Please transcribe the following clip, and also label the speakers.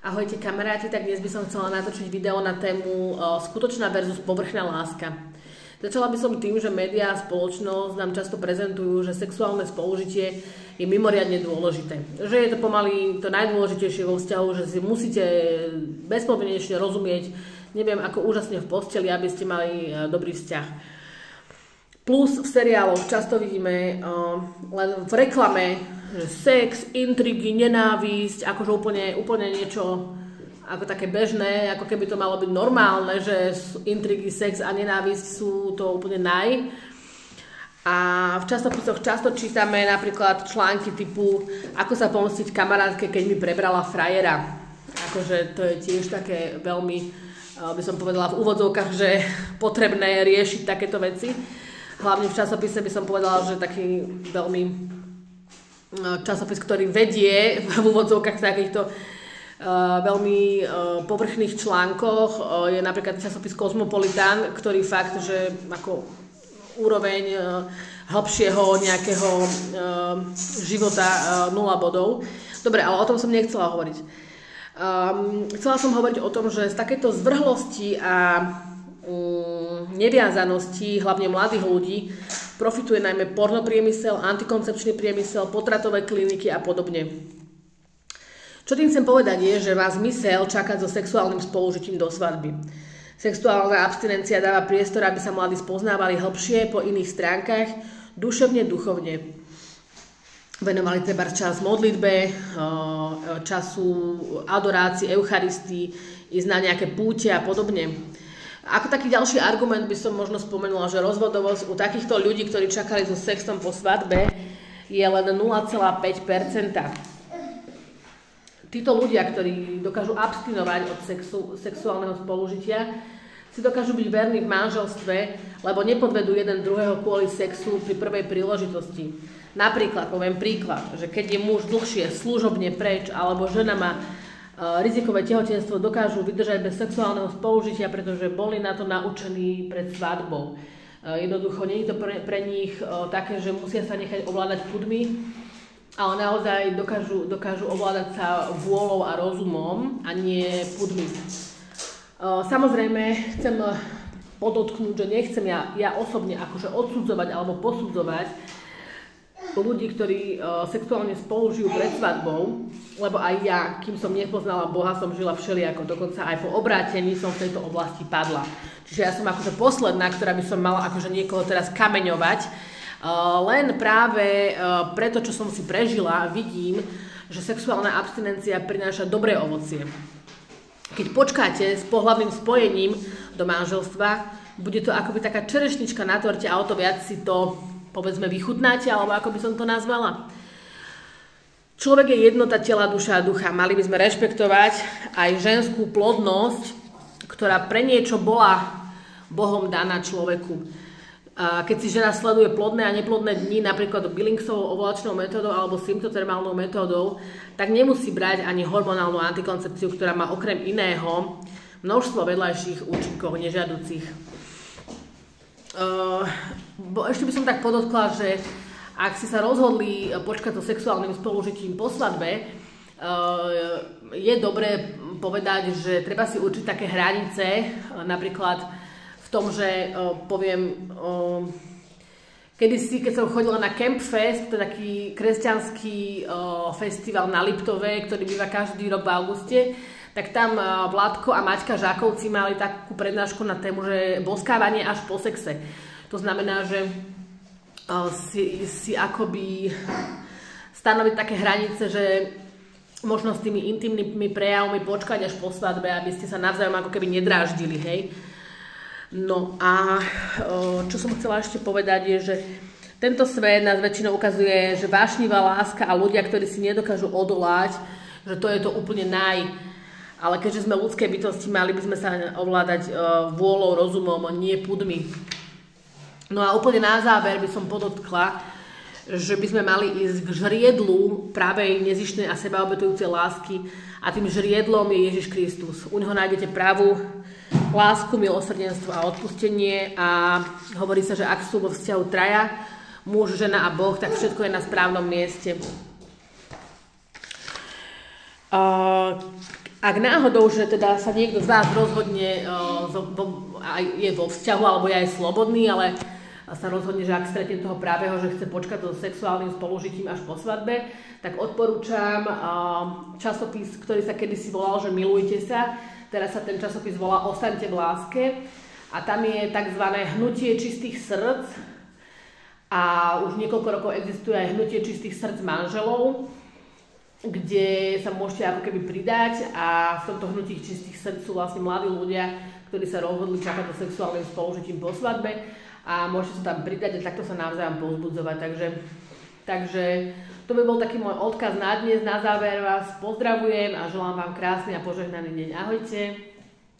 Speaker 1: Ahojte kamaráti, tak dnes by som chcela natočiť video na tému skutočná versus povrchná láska. Začala by som tým, že médiá a spoločnosť nám často prezentujú, že sexuálne spolužitie je mimoriadne dôležité. Že je to pomaly to najdôležitejšie vo vzťahu, že si musíte bezpodmienečne rozumieť, neviem ako úžasne v posteli, aby ste mali dobrý vzťah. Plus v seriáloch často vidíme len v reklame, že sex, intrigy, nenávisť, akože úplne niečo ako také bežné, ako keby to malo byť normálne, že intrigy, sex a nenávisť sú to úplne A v časopisoch často čítame napríklad články typu ako sa pomstiť kamarátke, keď mi prebrala frajera. Akože to je tiež také veľmi, by som povedala v úvodzovkách, že potrebné riešiť takéto veci. Hlavne v časopise by som povedala, že taký veľmi časopis, ktorý vedie v úvodzovkách takýchto veľmi povrchných článkoch, je napríklad časopis Cosmopolitan, ktorý fakt, že ako úroveň hlbšieho nejakého života 0 bodov. Dobre, ale o tom som nechcela hovoriť. Chcela som hovoriť o tom, že z takéto zvrhlosti a neviazanosti, hlavne mladých ľudí, profituje najmä pornopriemysel, antikoncepčný priemysel, potratové kliniky a podobne. Čo tým chcem povedať je, že má zmysel čakať so sexuálnym spolužitím do svadby. Sexuálna abstinencia dáva priestor, aby sa mladí spoznávali hlbšie po iných stránkach, duševne, duchovne. Venovali treba čas modlitbe, času adorácii, eucharistii, ísť na nejaké púte a podobne. Ako taký ďalší argument by som možno spomenula, že rozvodovosť u takýchto ľudí, ktorí čakali so sexom po svadbe, je len 0,5%. Títo ľudia, ktorí dokážu abstinovať od sexuálneho spolužitia, si dokážu byť verní v manželstve, lebo nepodvedú jeden druhého kvôli sexu pri prvej príležitosti. Napríklad, poviem príklad, že keď je muž dlhšie služobne preč, alebo žena má rizikové tehotenstvo, dokážu vydržať bez sexuálneho spolužitia, pretože boli na to naučení pred svadbou. Jednoducho, nie je to pre nich také, že musia sa nechať ovládať pudmi, ale naozaj dokážu ovládať sa vôľou a rozumom a nie pudmi. Samozrejme, chcem podotknúť, že nechcem ja osobne akože odsudzovať alebo posudzovať ľudí, ktorí sexuálne spolužijú pred svadbou, lebo aj ja, kým som nepoznala Boha, som žila všelijako, dokonca aj po obrátení som v tejto oblasti padla. Čiže ja som akože posledná, ktorá by som mala akože niekoho teraz kameňovať, len práve preto, čo som si prežila, vidím, že sexuálna abstinencia prináša dobré ovocie. Keď počkáte s pohlavným spojením do manželstva, bude to akoby taká čerešnička na torte a o to viac si to povedzme vychutnáte, alebo ako by som to nazvala. Človek je jednota tela, duša a ducha. Mali by sme rešpektovať aj ženskú plodnosť, ktorá pre niečo bola Bohom daná človeku. Keď si žena sleduje plodné a neplodné dni, napríklad Billingsovou ovulačnou metódou alebo symptotermálnou metódou, tak nemusí brať ani hormonálnu antikoncepciu, ktorá má okrem iného množstvo vedľajších účinkov nežiaducich. Ešte by som tak podotkla, že ak si sa rozhodli počkať so sexuálnym spolužitím po svadbe, je dobré povedať, že treba si určiť také hranice, napríklad v tom, že poviem, keď som chodila na Campfest, to je taký kresťanský festival na Liptove, ktorý býva každý rok v auguste, tak tam Vládko a Maťka Žákovci mali takú prednášku na tému, že boskávanie až po sexe. To znamená, že si akoby stanoviť také hranice, že možno s tými intimnými prejavmi počkať až po svadbe, aby ste sa navzájom ako keby nedráždili, hej. No a čo som chcela ešte povedať je, že tento svet nás väčšinou ukazuje, že vášnivá láska a ľudia, ktorí si nedokážu odolať, že to je to úplne ale keďže sme ľudské bytosti, mali by sme sa ovládať vôľou, rozumom, nie pudmi. No a úplne na záver by som podotkla, že by sme mali ísť k žriedlu pravej, nezištnej a sebaobetujúcej lásky a tým žriedlom je Ježiš Kristus. U neho nájdete pravú lásku, milosrdenstvo a odpustenie a hovorí sa, že ak sú vo vzťahu traja, muž, žena a Boh, tak všetko je na správnom mieste. Ak náhodou, že teda sa niekto z vás rozhodne, je vo vzťahu, alebo je aj slobodný, ale sa rozhodne, že ak stretne toho právého, že chce počkať so sexuálnym spolužitím až po svadbe, tak odporúčam časopis, ktorý sa kedysi volal, že Milujte sa. Teraz sa ten časopis volá Ostaňte v láske. A tam je tzv. Hnutie čistých srdc. A už niekoľko rokov existuje aj Hnutie čistých srdc manželov, kde sa môžete ako keby pridať a v tomto hnutí čistých srdc sú vlastne mladí ľudia, ktorí sa rozhodli čakať so sexuálnym spolužitím po svadbe a môžete sa tam pridať a takto sa navzájom povzbudzovať. Takže to by bol taký môj odkaz na dnes. Na záver vás pozdravujem a želám vám krásny a požehnaný deň. Ahojte.